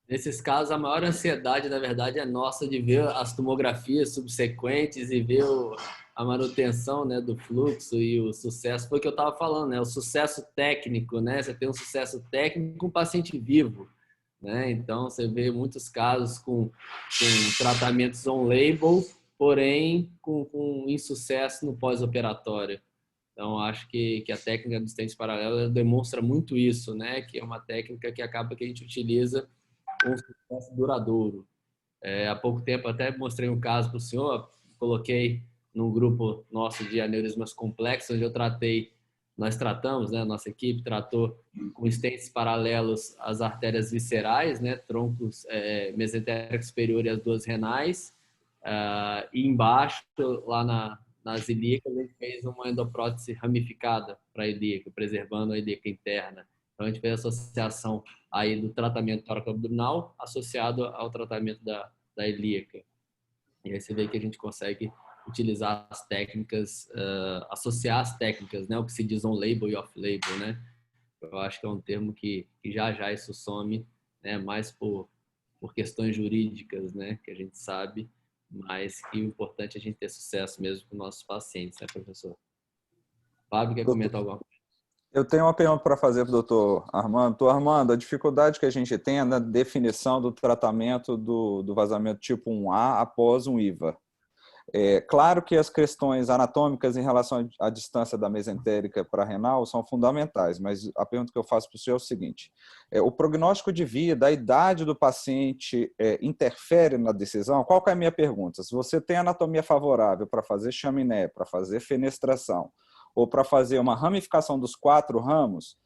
Nesses casos, a maior ansiedade, na verdade, é nossa de ver as tomografias subsequentes e ver a manutenção, né, do fluxo e o sucesso. Foi o que eu estava falando, né? O sucesso técnico, né? Você tem um sucesso técnico com um paciente vivo, né? Então, você vê muitos casos com tratamentos on-label, porém com insucesso no pós-operatório. Então, acho que a técnica dos estentes paralelos demonstra muito isso, né? Que é uma técnica que acaba que a gente utiliza com um sucesso duradouro. Há pouco tempo até mostrei um caso para o senhor, coloquei num grupo nosso de aneurismas complexos, onde nós tratamos, né, nossa equipe tratou com estentes paralelos às artérias viscerais, né, troncos mesentérico superior e as 2 renais, e embaixo, lá nas ilíacas, a gente fez uma endoprótese ramificada para a ilíaca, preservando a ilíaca interna. Então, a gente fez a associação aí do tratamento tóraco-abdominal associado ao tratamento da ilíaca. E aí você vê que a gente consegue utilizar as técnicas, associar as técnicas, né? O que se diz on-label e off-label, né? Eu acho que é um termo que já isso some, né? Mais por questões jurídicas, né? Que a gente sabe, mas que o importante é a gente ter sucesso mesmo com nossos pacientes, né, professor? Fábio, quer comentar alguma coisa? Eu tenho uma pergunta para fazer para o doutor Armando. Doutor Armando, a dificuldade que a gente tem é na definição do tratamento do vazamento tipo 1A após um IVA. É claro que as questões anatômicas em relação à distância da mesentérica para a renal são fundamentais, mas a pergunta que eu faço para o senhor é o seguinte: o prognóstico de vida, a idade do paciente interfere na decisão? Qual que é a minha pergunta? Se você tem anatomia favorável para fazer chaminé, para fazer fenestração, ou para fazer uma ramificação dos 4 ramos,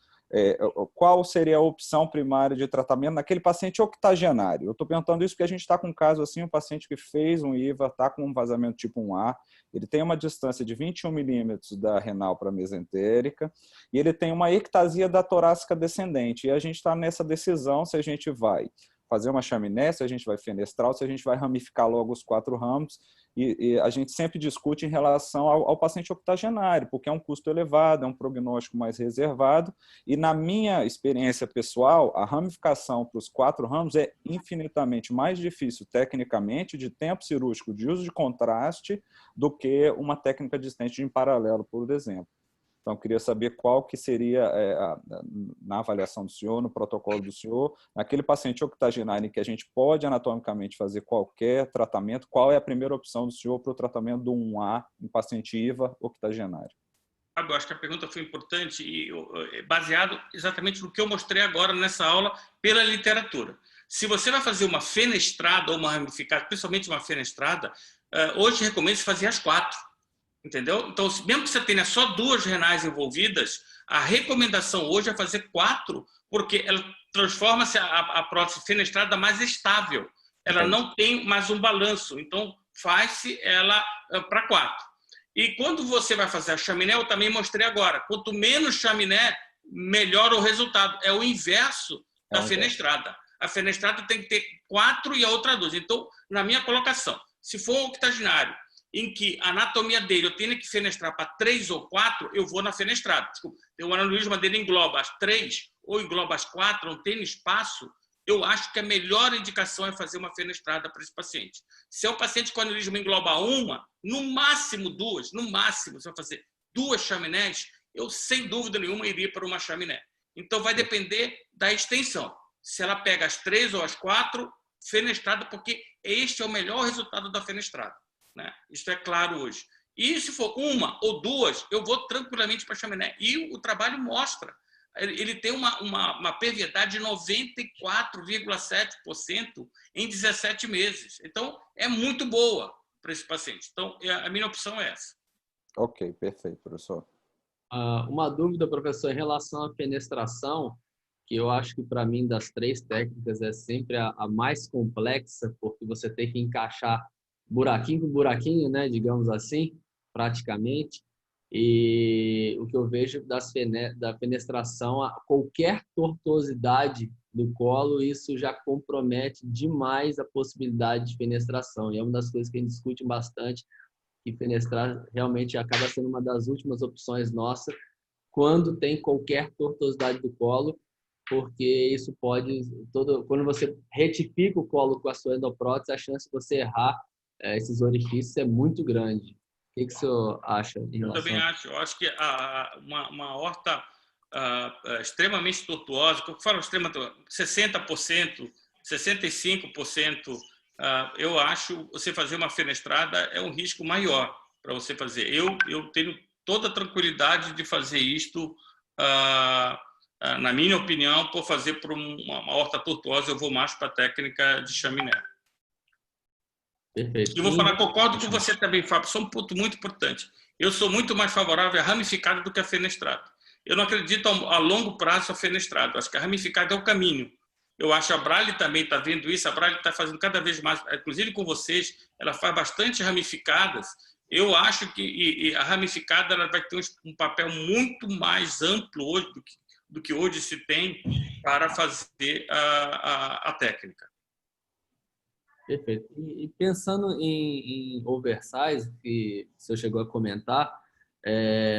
qual seria a opção primária de tratamento naquele paciente octogenário? Eu estou perguntando isso porque a gente está com um caso assim, um paciente que fez um IVA, está com um vazamento tipo 1A, ele tem uma distância de 21 milímetros da renal para a mesentérica, e ele tem uma ectasia da torácica descendente, e a gente está nessa decisão se a gente vai fazer uma chaminé, se a gente vai fenestrar, ou se a gente vai ramificar logo os 4 ramos, e a gente sempre discute em relação ao paciente octogenário, porque é um custo elevado, é um prognóstico mais reservado, e na minha experiência pessoal, a ramificação para os 4 ramos é infinitamente mais difícil tecnicamente, de tempo cirúrgico, de uso de contraste, do que uma técnica de stent em paralelo, por exemplo. Então, eu queria saber qual que seria, na avaliação do senhor, no protocolo do senhor, naquele paciente octogenário em que a gente pode anatomicamente fazer qualquer tratamento, qual é a primeira opção do senhor para o tratamento do 1A em paciente IVA octogenário? Eu acho que a pergunta foi importante e baseado exatamente no que eu mostrei agora nessa aula pela literatura. Se você vai fazer uma fenestrada ou uma ramificada, principalmente uma fenestrada, hoje recomendo-se fazer as 4. Entendeu? Então, mesmo que você tenha só 2 renais envolvidas, a recomendação hoje é fazer 4, porque ela transforma-se a prótese fenestrada mais estável. Ela não tem mais um balanço, então faz-se ela para 4. E quando você vai fazer a chaminé, eu também mostrei agora, quanto menos chaminé, melhor o resultado. É o inverso da fenestrada. A fenestrada tem que ter 4 e a outra 2. Então, na minha colocação, se for um octogenário, em que a anatomia dele eu tenho que fenestrar para 3 ou 4, eu vou na fenestrada. Desculpa, o aneurisma dele engloba as 3 ou engloba as 4, não tem espaço, eu acho que a melhor indicação é fazer uma fenestrada para esse paciente. Se é um paciente com aneurisma engloba uma, no máximo 2, no máximo, se eu fazer 2 chaminés, eu sem dúvida nenhuma iria para uma chaminé. Então vai depender da extensão. Se ela pega as 3 ou as 4, fenestrada, porque este é o melhor resultado da fenestrada. Né? Isso é claro hoje. E se for 1 ou 2, eu vou tranquilamente para a chaminé. E o trabalho mostra. Ele tem uma perviedade de 94,7% em 17 meses. Então, é muito boa para esse paciente. Então, a minha opção é essa. Ok, perfeito, professor. Uma dúvida, professor, em relação à fenestração, que eu acho que para mim das 3 técnicas é sempre a mais complexa, porque você tem que encaixar buraquinho por buraquinho, né, digamos assim, praticamente. E o que eu vejo da fenestração, qualquer tortuosidade do colo, isso já compromete demais a possibilidade de fenestração. E é uma das coisas que a gente discute bastante, que fenestrar realmente acaba sendo uma das últimas opções nossa quando tem qualquer tortuosidade do colo, porque isso pode, quando você retifica o colo com a sua endoprótese, a chance de você errar esses orifícios é muito grande. O que o senhor acha em relação? Eu também acho. Eu acho que uma aorta extremamente tortuosa, que eu falo 60%, 65%, eu acho você fazer uma fenestrada é um risco maior para você fazer. Eu tenho toda a tranquilidade de fazer isto, na minha opinião, por fazer por uma aorta tortuosa, eu vou mais para a técnica de chaminé. Perfeito. Eu vou falar, concordo com você também, Fábio, isso é um ponto muito importante. Eu sou muito mais favorável à ramificada do que à fenestrada. Eu não acredito a longo prazo a fenestrada. Acho que a ramificada é o caminho. Eu acho que a Brale também está vendo isso. A Brale está fazendo cada vez mais, inclusive com vocês, ela faz bastante ramificadas Eu acho que a ramificada ela vai ter um papel muito mais amplo hoje do que hoje se tem para fazer a técnica. Perfeito. E pensando em oversize, que o senhor chegou a comentar,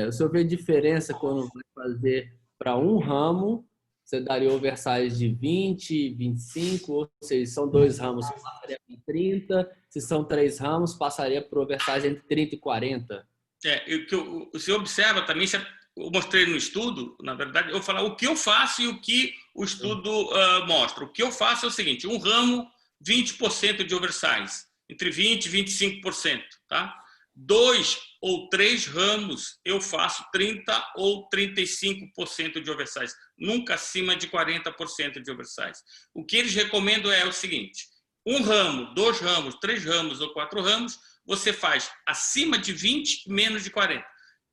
o senhor vê diferença quando vai fazer para um ramo, você daria oversize de 20, 25, ou seja, são 2 ramos, passaria para 30, se são 3 ramos, passaria para oversize entre 30 e 40. O senhor observa também, eu mostrei no estudo, na verdade, eu vou falar o que eu faço e o que o estudo mostra. O que eu faço é o seguinte, um ramo, 20% de oversize, entre 20% e 25%. Tá? 2 ou 3 ramos, eu faço 30% ou 35% de oversize, nunca acima de 40% de oversize. O que eles recomendam é o seguinte, um ramo, 2 ramos, 3 ramos ou 4 ramos, você faz acima de 20, menos de 40.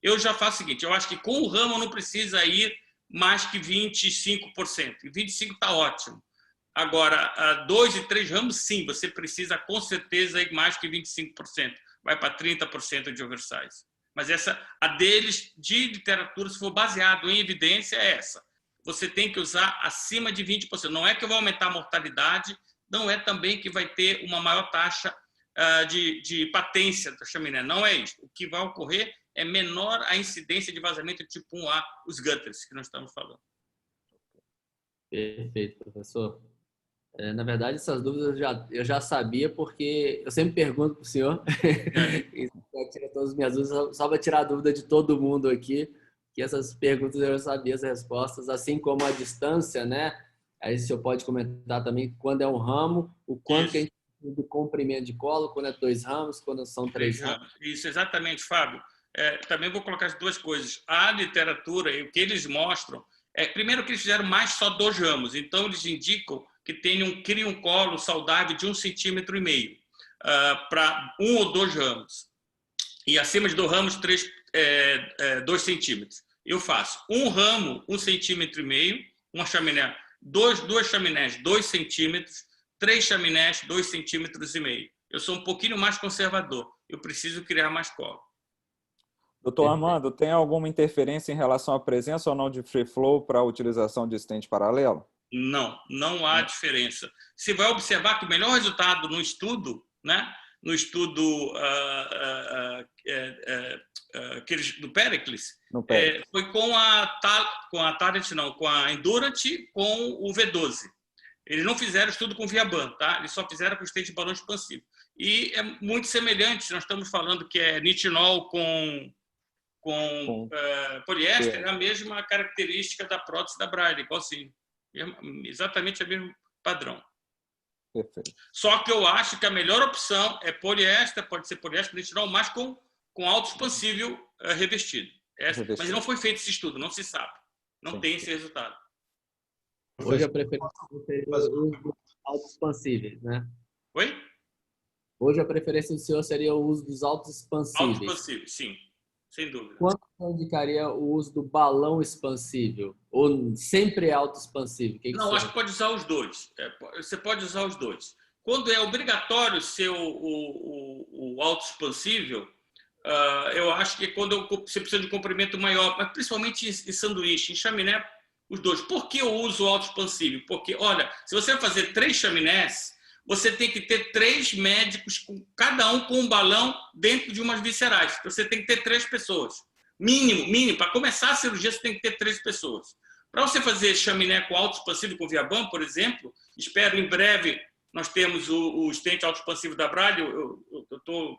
Eu já faço o seguinte, eu acho que com o ramo não precisa ir mais que 25%. E 25% está ótimo. Agora, 2 e 3 ramos, sim, você precisa com certeza ir mais que 25%. Vai para 30% de oversize. Mas a deles, de literatura, se for baseado em evidência, é essa. Você tem que usar acima de 20%. Não é que vai aumentar a mortalidade, não é também que vai ter uma maior taxa de patência da chaminé. Não é isso. O que vai ocorrer é menor a incidência de vazamento tipo 1A, os gutters que nós estamos falando. Perfeito, professor. Na verdade, essas dúvidas eu já sabia, porque eu sempre pergunto para o senhor, e tira todas as minhas dúvidas, só para tirar a dúvida de todo mundo aqui, que essas perguntas eu já sabia as respostas, assim como a distância, né? Aí o senhor pode comentar também quando é um ramo, o quanto que a gente precisa de comprimento de colo, quando é 2 ramos, quando são 3 ramos. Isso, exatamente, Fábio. Também vou colocar as duas coisas. A literatura e o que eles mostram, primeiro que eles fizeram mais só 2 ramos, então eles indicam que criam um colo saudável de 1,5 cm para 1 ou 2 ramos. E acima de 2 ramos, 2 centímetros. Eu faço 1 ramo, 1,5 cm, uma chaminé, 2 chaminés, 2 centímetros, 3 chaminés, 2,5 cm. Eu sou um pouquinho mais conservador. Eu preciso criar mais colo. Doutor Armando, tem alguma interferência em relação à presença ou não de free flow para a utilização de stent paralelo? Não, não há diferença. Você vai observar que o melhor resultado no estudo, né, no estudo do Pericles, foi com a Endurant com o V12. Eles não fizeram estudo com Viaban, tá? Eles só fizeram com stent de balão expansivo. E é muito semelhante, nós estamos falando que é nitinol com poliéster, é a mesma característica da prótese da Braille, igualzinho. Exatamente o mesmo padrão. Perfeito. Só que eu acho que a melhor opção é poliéster, pode ser poliéster, nitinol, mas com alto expansível revestido. Mas não foi feito esse estudo, não se sabe. Não tem esse resultado. Hoje a preferência seria o uso dos autos expansíveis, né? Oi? Hoje a preferência do senhor seria o uso dos autos expansíveis. Autos expansíveis, sim. Sem dúvida. Quando você indicaria o uso do balão expansível? Ou sempre é auto-expansível? Não, acho que pode usar os dois. Você pode usar os dois. Quando é obrigatório ser o auto-expansível, eu acho que quando você precisa de um comprimento maior, mas principalmente em sanduíche, em chaminé, os dois. Por que eu uso o auto-expansível? Porque, olha, se você vai fazer 3 chaminés, você tem que ter 3 médicos, cada um com um balão dentro de umas viscerais. Então, você tem que ter 3 pessoas. Mínimo. Para começar a cirurgia, você tem que ter 3 pessoas. Para você fazer chaminé com auto-expansível com Viaban, por exemplo, espero em breve nós temos o stent auto-expansível da Braille. Eu estou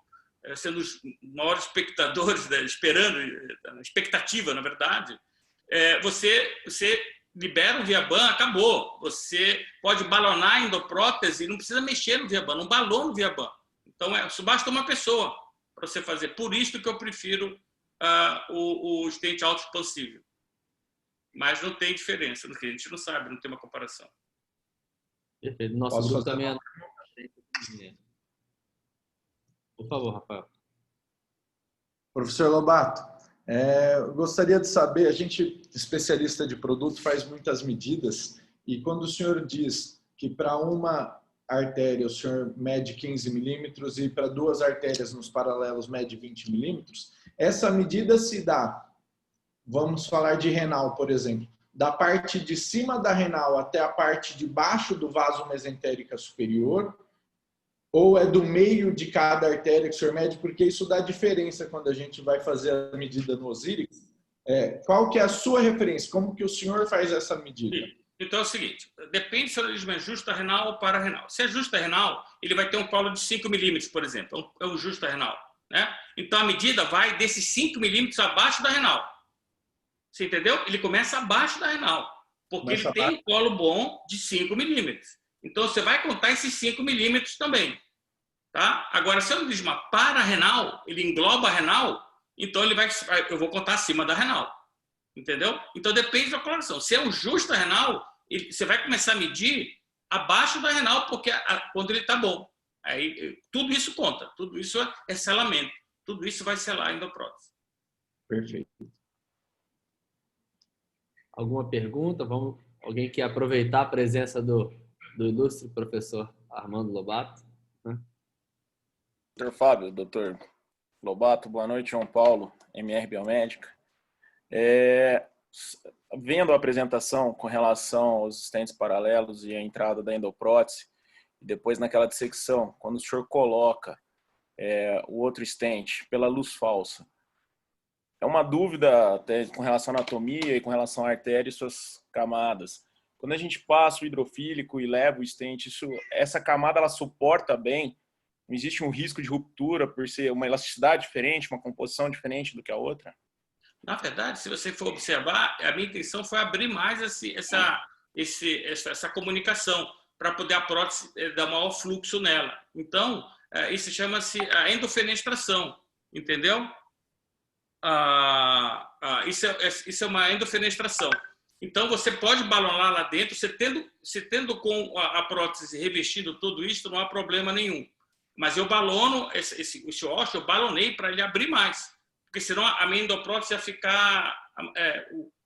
sendo os maiores espectadores, esperando, expectativa, na verdade. Você libera o Viaban, acabou. Você pode balonar a endoprótese e não precisa mexer no Viaban, não balona o Viaban. Então, basta uma pessoa para você fazer. Por isso que eu prefiro o stent auto-expansível. Mas não tem diferença, a gente não sabe, não tem uma comparação. Perfeito. Nosso grupo também é... Por favor, Rafael. Professor Lobato, eu gostaria de saber, a gente, especialista de produto, faz muitas medidas, e quando o senhor diz que para uma artéria o senhor mede 15 milímetros e para 2 artérias nos paralelos mede 20 milímetros, essa medida se dá, vamos falar de renal, por exemplo, da parte de cima da renal até a parte de baixo do vaso mesentérica superior, ou é do meio de cada artéria que o senhor mede, porque isso dá diferença quando a gente vai fazer a medida no Osiris. Qual que é a sua referência? Como que o senhor faz essa medida? Então é o seguinte, depende se o organismo é justa renal ou para-renal. Se é justa renal, ele vai ter um colo de 5 milímetros, por exemplo, é o justa renal, né? Então a medida vai desses 5 milímetros abaixo da renal. Você entendeu? Ele começa abaixo da renal, porque ele tem um colo bom de 5 milímetros. Então você vai contar esses 5 milímetros também, tá? Agora, se é um organismo para-renal, ele engloba a renal, então eu vou contar acima da renal. Entendeu? Então depende da coloração. Se é um justa renal, você vai começar a medir abaixo da renal, porque quando ele está bom. Aí tudo isso conta, tudo isso é selamento, tudo isso vai selar a endoprótese. Perfeito. Alguma pergunta? Alguém quer aproveitar a presença do ilustre professor Armando Lobato? Dr. Fábio, Dr. Lobato, boa noite, João Paulo, MR Biomédica. Vendo a apresentação com relação aos estentes paralelos e a entrada da endoprótese, e depois naquela dissecção, quando o senhor coloca o outro estente pela luz falsa, é uma dúvida até com relação à anatomia e com relação à artéria e suas camadas. Quando a gente passa o hidrofílico e leva o estente, essa camada ela suporta bem? Não existe um risco de ruptura por ser uma elasticidade diferente, uma composição diferente do que a outra? Na verdade, se você for observar, a minha intenção foi abrir mais essa comunicação para poder a prótese dar maior fluxo nela. Então, isso chama-se a endofenestração, entendeu? Isso é uma endofenestração. Então, você pode balonar lá dentro, você tendo com a prótese revestindo tudo isso, não há problema nenhum. Mas eu balono esse ósseo, eu balonei para ele abrir mais. Porque senão a minha endoprótese ia ficar...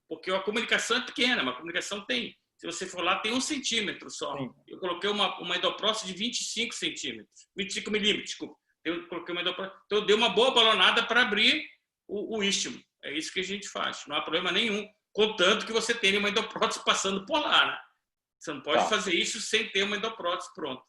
porque a comunicação é pequena, mas a comunicação tem. Se você for lá, tem 1 centímetro só. Sim. Eu coloquei uma endoprótese de 25 centímetros. 25 milímetros, desculpa. Eu coloquei uma endoprótese. Então, eu dei uma boa balonada para abrir o istmo. É isso que a gente faz. Não há problema nenhum. Contanto que você tenha uma endoprótese passando por lá, né? Você não pode fazer isso sem ter uma endoprótese pronta.